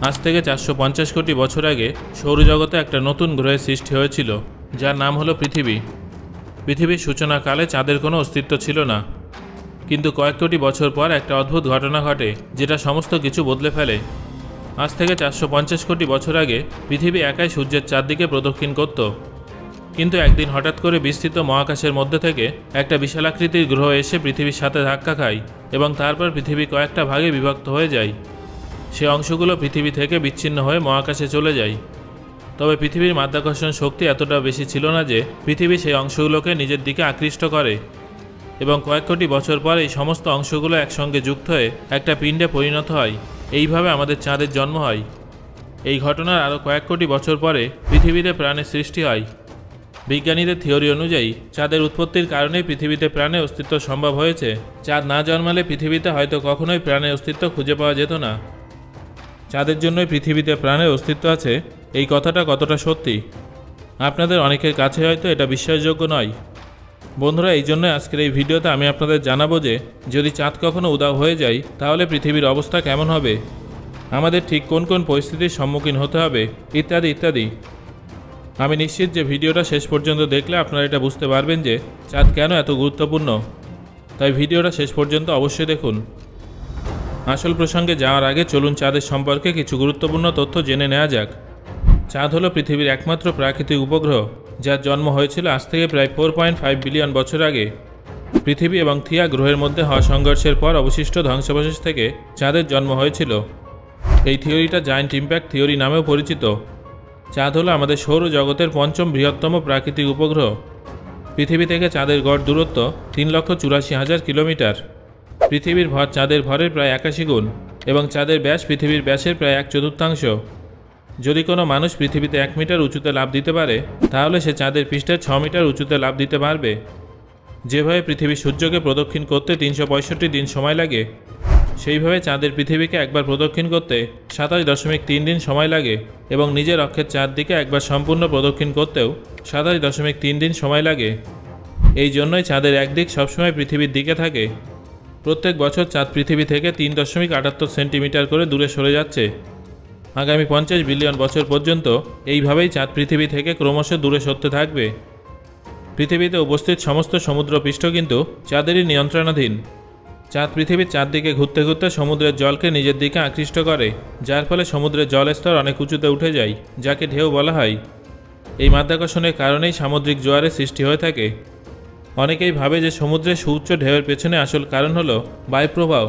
আজ থেকে 450 কোটি বছর আগে সৌরজগতে একটা নতুন গ্রহের সৃষ্টি হয়েছিল, যার নাম হলো পৃথিবী। পৃথিবীর সূচনাকালে চাঁদের কোনো অস্তিত্ব ছিল না, কিন্তু কয়েক কোটি বছর পর একটা অদ্ভুত ঘটনা ঘটে যেটা সমস্ত কিছু বদলে ফেলে। আজ থেকে 450 কোটি বছর আগে পৃথিবী একাই সূর্যের চারদিকে প্রদক্ষিণ করত, কিন্তু একদিন হঠাৎ করে বিস্তৃত মহাকাশের মধ্যে থেকে একটা বিশালাকৃতির গ্রহ এসে পৃথিবীর সাথে ধাক্কা খায় এবং তারপর পৃথিবী কয়েকটা ভাগে বিভক্ত হয়ে যায়। সে অংশগুলো পৃথিবী থেকে বিচ্ছিন্ন হয়ে মহাকাশে চলে যায়। তবে পৃথিবীর মাধ্যাকর্ষণ শক্তি এতটা বেশি ছিল না যে পৃথিবী সেই অংশগুলোকে নিজের দিকে আকৃষ্ট করে, এবং কয়েক কোটি বছর পর এই সমস্ত অংশগুলো একসঙ্গে যুক্ত হয়ে একটা পিণ্ডে পরিণত হয়। এইভাবে আমাদের চাঁদের জন্ম হয়। এই ঘটনার আরও কয়েক কোটি বছর পরে পৃথিবীতে প্রাণের সৃষ্টি হয়। বিজ্ঞানীদের থিওরি অনুযায়ী চাঁদের উৎপত্তির কারণেই পৃথিবীতে প্রাণের অস্তিত্ব সম্ভব হয়েছে। চাঁদ না জন্মালে পৃথিবীতে হয়তো কখনোই প্রাণের অস্তিত্ব খুঁজে পাওয়া যেত না। চাঁদের জন্যই পৃথিবীতে প্রাণের অস্তিত্ব আছে, এই কথাটা কতটা সত্যি আপনাদের অনেকের কাছে হয়তো এটা বিশ্বাসযোগ্য নয়। বন্ধুরা, এই জন্য আজকের এই ভিডিওতে আমি আপনাদের জানাবো যে যদি চাঁদ কখনো উধাও হয়ে যায় তাহলে পৃথিবীর অবস্থা কেমন হবে, আমাদের ঠিক কোন কোন পরিস্থিতির সম্মুখীন হতে হবে, ইত্যাদি ইত্যাদি। আমি নিশ্চিত যে ভিডিওটা শেষ পর্যন্ত দেখলে আপনারা এটা বুঝতে পারবেন যে চাঁদ কেন এত গুরুত্বপূর্ণ। তাই ভিডিওটা শেষ পর্যন্ত অবশ্যই দেখুন। আসল প্রসঙ্গে যাওয়ার আগে চলুন চাঁদের সম্পর্কে কিছু গুরুত্বপূর্ণ তথ্য জেনে নেওয়া যাক। চাঁদ হলো পৃথিবীর একমাত্র প্রাকৃতিক উপগ্রহ যার জন্ম হয়েছিল আজ থেকে প্রায় 4.5 বিলিয়ন বছর আগে। পৃথিবী এবং থিয়া গ্রহের মধ্যে হওয়া সংঘর্ষের পর অবশিষ্ট ধ্বংসাবশেষ থেকে চাঁদের জন্ম হয়েছিল। এই থিওরিটা জায়ান্ট ইম্প্যাক্ট থিওরি নামেও পরিচিত। চাঁদ হলো আমাদের সৌরজগতের পঞ্চম বৃহত্তম প্রাকৃতিক উপগ্রহ। পৃথিবী থেকে চাঁদের গড় দূরত্ব 3,84,000 কিলোমিটার। পৃথিবীর ভর চাঁদের ভরের প্রায় 81 গুণ, এবং চাঁদের ব্যাস পৃথিবীর ব্যাসের প্রায় 1/4। যদি কোনো মানুষ পৃথিবীতে 1 মিটার উঁচুতে লাফ দিতে পারে তাহলে সে চাঁদের পৃষ্ঠে 6 মিটার উঁচুতে লাফ দিতে পারবে। যেভাবে পৃথিবী সূর্যকে প্রদক্ষিণ করতে 365 দিন সময় লাগে, সেইভাবে চাঁদের পৃথিবীকে একবার প্রদক্ষিণ করতে 27.3 দিন সময় লাগে, এবং নিজের অক্ষের চারদিকে একবার সম্পূর্ণ প্রদক্ষিণ করতেও 27.3 দিন সময় লাগে। এই জন্যই চাঁদের একদিক সবসময় পৃথিবীর দিকে থাকে। প্রত্যেক বছর চাঁদ পৃথিবী থেকে 3.78 সেন্টিমিটার করে দূরে সরে যাচ্ছে। আগামী 50 বিলিয়ন বছর পর্যন্ত এইভাবেই চাঁদ পৃথিবী থেকে ক্রমশ দূরে সরতে থাকবে। পৃথিবীতে উপস্থিত সমস্ত সমুদ্রপৃষ্ঠ কিন্তু চাঁদেরই নিয়ন্ত্রণাধীন। চাঁদ পৃথিবীর চারদিকে ঘুরতে ঘুরতে সমুদ্রের জলকে নিজের দিকে আকৃষ্ট করে, যার ফলে সমুদ্রের জলের স্তর অনেক উঁচুতে উঠে যায়, যাকে ঢেউ বলা হয়। এই মাধ্যাকর্ষণের কারণেই সামুদ্রিক জোয়ারের সৃষ্টি হয়ে থাকে। অনেকেই ভাবে যে সমুদ্রের সুউচ্চ ঢেউয়ের পেছনে আসল কারণ হলো বায়ুপ্রবাহ,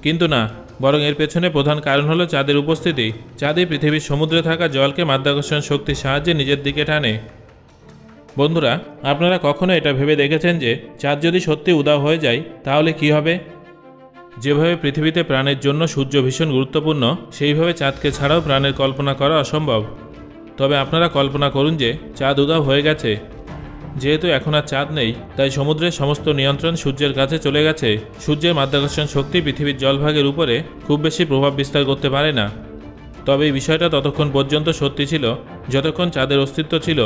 কিন্তু না, বরং এর পেছনে প্রধান কারণ হলো চাঁদের উপস্থিতি। চাঁদই পৃথিবীর সমুদ্রে থাকা জলকে মাধ্যাকর্ষণ শক্তির সাহায্যে নিজের দিকে টানে। বন্ধুরা, আপনারা কখনো এটা ভেবে দেখেছেন যে চাঁদ যদি সত্যি উধাও হয়ে যায় তাহলে কি হবে? যেভাবে পৃথিবীতে প্রাণের জন্য সূর্য ভীষণ গুরুত্বপূর্ণ, সেইভাবে চাঁদকে ছাড়াও প্রাণের কল্পনা করা অসম্ভব। তবে আপনারা কল্পনা করুন যে চাঁদ উধাও হয়ে গেছে। যেহেতু এখন আর চাঁদ নেই, তাই সমুদ্রের সমস্ত নিয়ন্ত্রণ সূর্যের কাছে চলে গেছে। সূর্যের মাধ্যাকর্ষণ শক্তি পৃথিবীর জলভাগের উপরে খুব বেশি প্রভাব বিস্তার করতে পারে না। তবে এই বিষয়টা ততক্ষণ পর্যন্ত সত্যি ছিল যতক্ষণ চাঁদের অস্তিত্ব ছিল।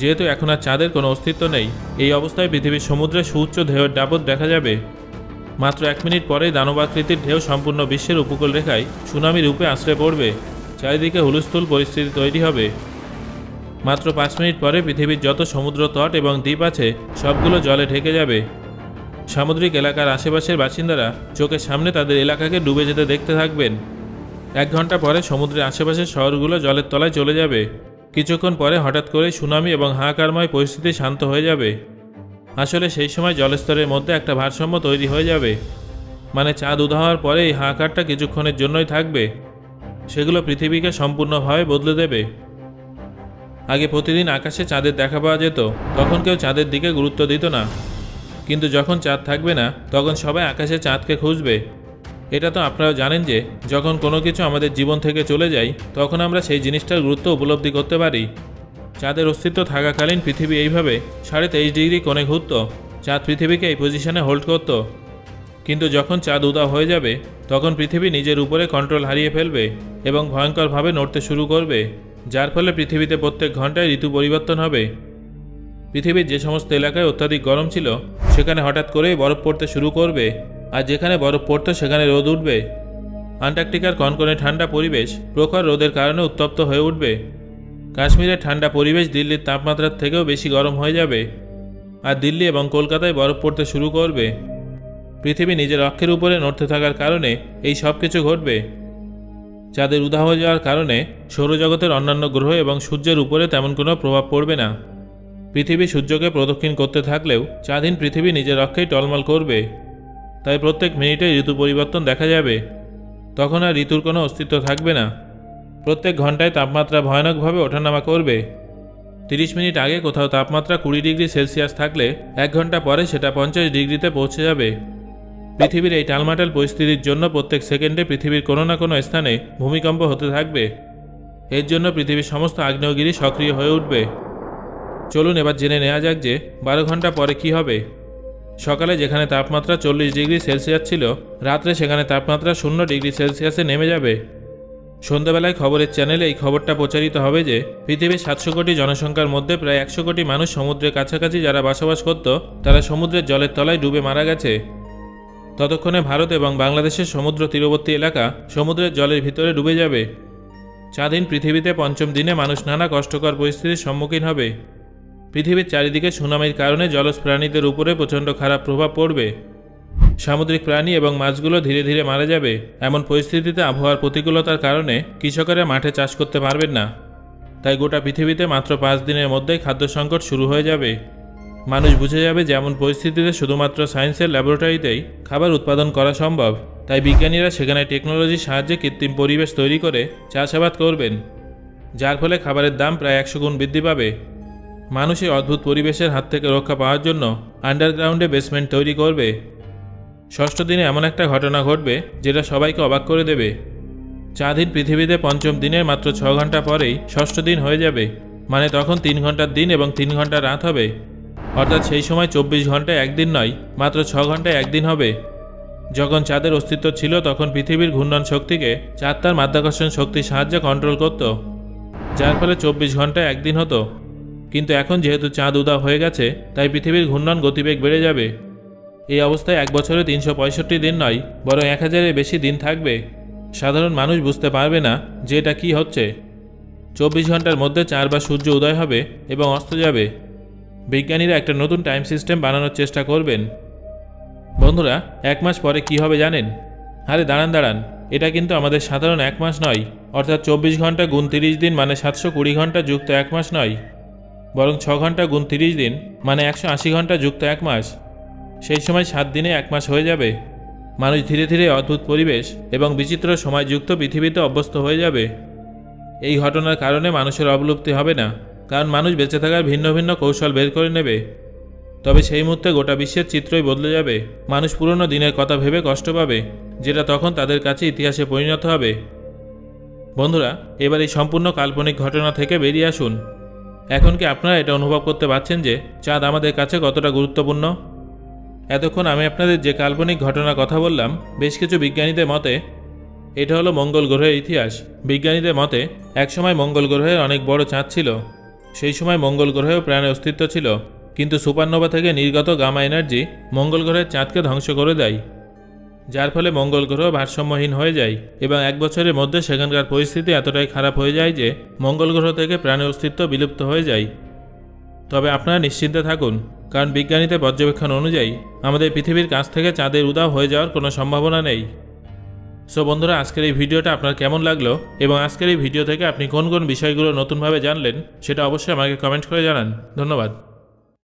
যেহেতু এখন আর চাঁদের কোনো অস্তিত্ব নেই, এই অবস্থায় পৃথিবীর সমুদ্রে সুউচ্চ ঢেউয়ের দাপট দেখা যাবে। মাত্র 1 মিনিট পরেই দানবাকৃতির ঢেউ সম্পূর্ণ বিশ্বের উপকূল রেখায় সুনামি রূপে আশ্রে পড়বে। চারিদিকে হুলস্থুল পরিস্থিতি তৈরি হবে। মাত্র 5 মিনিট পরে পৃথিবীর যত সমুদ্র তট এবং দ্বীপ আছে সবগুলো জলে ঢেকে যাবে। সামুদ্রিক এলাকার আশেপাশের বাসিন্দারা চোখের সামনে তাদের এলাকাকে ডুবে যেতে দেখতে থাকবেন। 1 ঘন্টা পরে সমুদ্রের আশেপাশের শহরগুলো জলের তলায় চলে যাবে। কিছুক্ষণ পরে হঠাৎ করে সুনামি এবং হাহাকারময় পরিস্থিতি শান্ত হয়ে যাবে। আসলে সেই সময় জলস্তরের মধ্যে একটা ভারসাম্য তৈরি হয়ে যাবে। মানে চাঁদ উধাও হওয়ার পরে এই হাহাকারটা কিছুক্ষণের জন্যই থাকবে। সেগুলো পৃথিবীকে সম্পূর্ণভাবে বদলে দেবে। আগে প্রতিদিন আকাশে চাঁদের দেখা পাওয়া যেত, তখন কেউ চাঁদের দিকে গুরুত্ব দিত না। কিন্তু যখন চাঁদ থাকবে না, তখন সবাই আকাশে চাঁদকে খুঁজবে। এটা তো আপনারাও জানেন যে যখন কোনো কিছু আমাদের জীবন থেকে চলে যায় তখন আমরা সেই জিনিসটার গুরুত্ব উপলব্ধি করতে পারি। চাঁদের অস্তিত্ব থাকাকালীন পৃথিবী এইভাবে 23.5 ডিগ্রি কোণে ঘুরত। চাঁদ পৃথিবীকে এই পজিশনে হোল্ড করত। কিন্তু যখন চাঁদ উধাও হয়ে যাবে তখন পৃথিবী নিজের উপরে কন্ট্রোল হারিয়ে ফেলবে এবং ভয়ঙ্করভাবে নড়তে শুরু করবে, যার ফলে পৃথিবীতে প্রত্যেক ঘন্টায় ঋতু পরিবর্তন হবে। পৃথিবীর যে সমস্ত এলাকায় অত্যাধিক গরম ছিল সেখানে হঠাৎ করেই বরফ পড়তে শুরু করবে, আর যেখানে বরফ পড়তো সেখানে রোদ উঠবে। আন্টার্কটিকার কনকনে ঠান্ডা পরিবেশ প্রখর রোদের কারণে উত্তপ্ত হয়ে উঠবে। কাশ্মীরের ঠান্ডা পরিবেশ দিল্লির তাপমাত্রার থেকেও বেশি গরম হয়ে যাবে, আর দিল্লি এবং কলকাতায় বরফ পড়তে শুরু করবে। পৃথিবী নিজের অক্ষের উপরে নড়তে থাকার কারণে এই সব কিছু ঘটবে। চাঁদের উধাও হয়ে যাওয়ার কারণে সৌরজগতের অন্যান্য গ্রহ এবং সূর্যের উপরে তেমন কোনো প্রভাব পড়বে না। পৃথিবী সূর্যকে প্রদক্ষিণ করতে থাকলেও চাঁদহীন পৃথিবী নিজের অক্ষেই টলমল করবে। তাই প্রত্যেক মিনিটে ঋতু পরিবর্তন দেখা যাবে। তখন আর ঋতুর কোনো অস্তিত্ব থাকবে না। প্রত্যেক ঘন্টায় তাপমাত্রা ভয়ানকভাবে ওঠানামা করবে। 30 মিনিট আগে কোথাও তাপমাত্রা 20 ডিগ্রি সেলসিয়াস থাকলে 1 ঘন্টা পরে সেটা 50 ডিগ্রিতে পৌঁছে যাবে। পৃথিবীর এই টালমাটাল পরিস্থিতির জন্য প্রত্যেক সেকেন্ডে পৃথিবীর কোনো না কোনো স্থানে ভূমিকম্প হতে থাকবে। এর জন্য পৃথিবীর সমস্ত আগ্নেয়গিরি সক্রিয় হয়ে উঠবে। চলুন এবার জেনে নেওয়া যাক যে 12 ঘন্টা পরে কি হবে। সকালে যেখানে তাপমাত্রা 40 ডিগ্রি সেলসিয়াস ছিল, রাত্রে সেখানে তাপমাত্রা 0 ডিগ্রি সেলসিয়াসে নেমে যাবে। সন্ধ্যাবেলায় খবরের চ্যানেলে এই খবরটা প্রচারিত হবে যে পৃথিবীর 700 কোটি জনসংখ্যার মধ্যে প্রায় 100 কোটি মানুষ সমুদ্রের কাছাকাছি যারা বসবাস করত, তারা সমুদ্রের জলের তলায় ডুবে মারা গেছে। ততক্ষণে ভারত এবং বাংলাদেশের সমুদ্র তীরবর্তী এলাকা সমুদ্রের জলের ভিতরে ডুবে যাবে। চাঁদহীন পৃথিবীতে পঞ্চম দিনে মানুষ নানা কষ্টকর পরিস্থিতির সম্মুখীন হবে। পৃথিবীর চারিদিকে সুনামির কারণে জলজ প্রাণীদের উপরে প্রচণ্ড খারাপ প্রভাব পড়বে। সামুদ্রিক প্রাণী এবং মাছগুলো ধীরে ধীরে মারা যাবে। এমন পরিস্থিতিতে আবহাওয়ার প্রতিকূলতার কারণে কৃষকেরা মাঠে চাষ করতে পারবেন না। তাই গোটা পৃথিবীতে মাত্র 5 দিনের মধ্যেই খাদ্য সংকট শুরু হয়ে যাবে। মানুষ বুঝে যাবে যে এমন পরিস্থিতিতে শুধুমাত্র সায়েন্সের ল্যাবরেটরিতেই খাবার উৎপাদন করা সম্ভব। তাই বিজ্ঞানীরা সেখানে টেকনোলজির সাহায্যে কৃত্রিম পরিবেশ তৈরি করে চাষাবাদ করবেন, যার ফলে খাবারের দাম প্রায় 100 গুণ বৃদ্ধি পাবে। মানুষ এই অদ্ভুত পরিবেশের হাত থেকে রক্ষা পাওয়ার জন্য আন্ডারগ্রাউন্ডে বেসমেন্ট তৈরি করবে। ষষ্ঠ দিনে এমন একটা ঘটনা ঘটবে যেটা সবাইকে অবাক করে দেবে। চাঁদহীন পৃথিবীতে পঞ্চম দিনের মাত্র 6 ঘন্টা পরেই ষষ্ঠ দিন হয়ে যাবে। মানে তখন 3 ঘন্টার দিন এবং 3 ঘন্টা রাত হবে। অর্থাৎ সেই সময় 24 ঘন্টায় একদিন নয়, মাত্র 6 ঘন্টায় একদিন হবে। যখন চাঁদের অস্তিত্ব ছিল তখন পৃথিবীর ঘূর্ণন শক্তিকে চাঁদ তার মাধ্যাকর্ষণ শক্তির সাহায্যে কন্ট্রোল করত, যার ফলে 24 ঘন্টায় একদিন হতো। কিন্তু এখন যেহেতু চাঁদ উধাও হয়ে গেছে, তাই পৃথিবীর ঘূর্ণন গতিবেগ বেড়ে যাবে। এই অবস্থায় এক বছরে 365 দিন নয়, বরং 1000-এর বেশি দিন থাকবে। সাধারণ মানুষ বুঝতে পারবে না যে এটা কী হচ্ছে। 24 ঘন্টার মধ্যে 4 বার সূর্য উদয় হবে এবং অস্ত যাবে। বিজ্ঞানীরা একটা নতুন টাইম সিস্টেম বানানোর চেষ্টা করবেন। বন্ধুরা, 1 মাস পরে কি হবে জানেন? আরে দাঁড়ান, এটা কিন্তু আমাদের সাধারণ 1 মাস নয়। অর্থাৎ 24 ঘন্টা গুণ 30 দিন মানে 720 ঘন্টা যুক্ত 1 মাস নয়, বরং 6 ঘন্টা গুণ 30 দিন মানে 180 ঘন্টা যুক্ত 1 মাস। সেই সময় 7 দিনে 1 মাস হয়ে যাবে। মানুষ ধীরে ধীরে অদ্ভুত পরিবেশ এবং বিচিত্র সময়যুক্ত পৃথিবীতে অভ্যস্ত হয়ে যাবে। এই ঘটনার কারণে মানুষের অবলুপ্তি হবে না, কারণ মানুষ বেঁচে থাকার ভিন্ন ভিন্ন কৌশল বের করে নেবে। তবে সেই মুহূর্তে গোটা বিশ্বের চিত্রই বদলে যাবে। মানুষ পুরনো দিনের কথা ভেবে কষ্ট পাবে, যেটা তখন তাদের কাছে ইতিহাসে পরিণত হবে। বন্ধুরা, এবার এই সম্পূর্ণ কাল্পনিক ঘটনা থেকে বেরিয়ে আসুন। এখন কি আপনারা এটা অনুভব করতে পারছেন যে চাঁদ আমাদের কাছে কতটা গুরুত্বপূর্ণ? এতক্ষণ আমি আপনাদের যে কাল্পনিক ঘটনার কথা বললাম, বেশ কিছু বিজ্ঞানীদের মতে এটা হলো মঙ্গল গ্রহের ইতিহাস। বিজ্ঞানীদের মতে একসময় মঙ্গল গ্রহের অনেক বড় চাঁদ ছিল। সেই সময় মঙ্গল গ্রহেও প্রাণের অস্তিত্ব ছিল, কিন্তু সুপারনোভা থেকে নির্গত গামা এনার্জি মঙ্গল গ্রহের চাঁদকে ধ্বংস করে দেয়, যার ফলে মঙ্গল গ্রহ ভারসাম্যহীন হয়ে যায় এবং 1 বছরের মধ্যে সেখানকার পরিস্থিতি এতটাই খারাপ হয়ে যায় যে মঙ্গল গ্রহ থেকে প্রাণের অস্তিত্ব বিলুপ্ত হয়ে যায়। তবে আপনারা নিশ্চিন্তে থাকুন, কারণ বিজ্ঞানীদের পর্যবেক্ষণ অনুযায়ী আমাদের পৃথিবীর কাছ থেকে চাঁদের উধাও হয়ে যাওয়ার কোনো সম্ভাবনা নেই। সো বন্ধুরা, আজকের এই ভিডিওটা আপনার কেমন লাগলো এবং আজকের এই ভিডিও থেকে আপনি কোন কোন বিষয়গুলো নতুনভাবে জানলেন সেটা অবশ্যই আমাকে কমেন্ট করে জানান। ধন্যবাদ।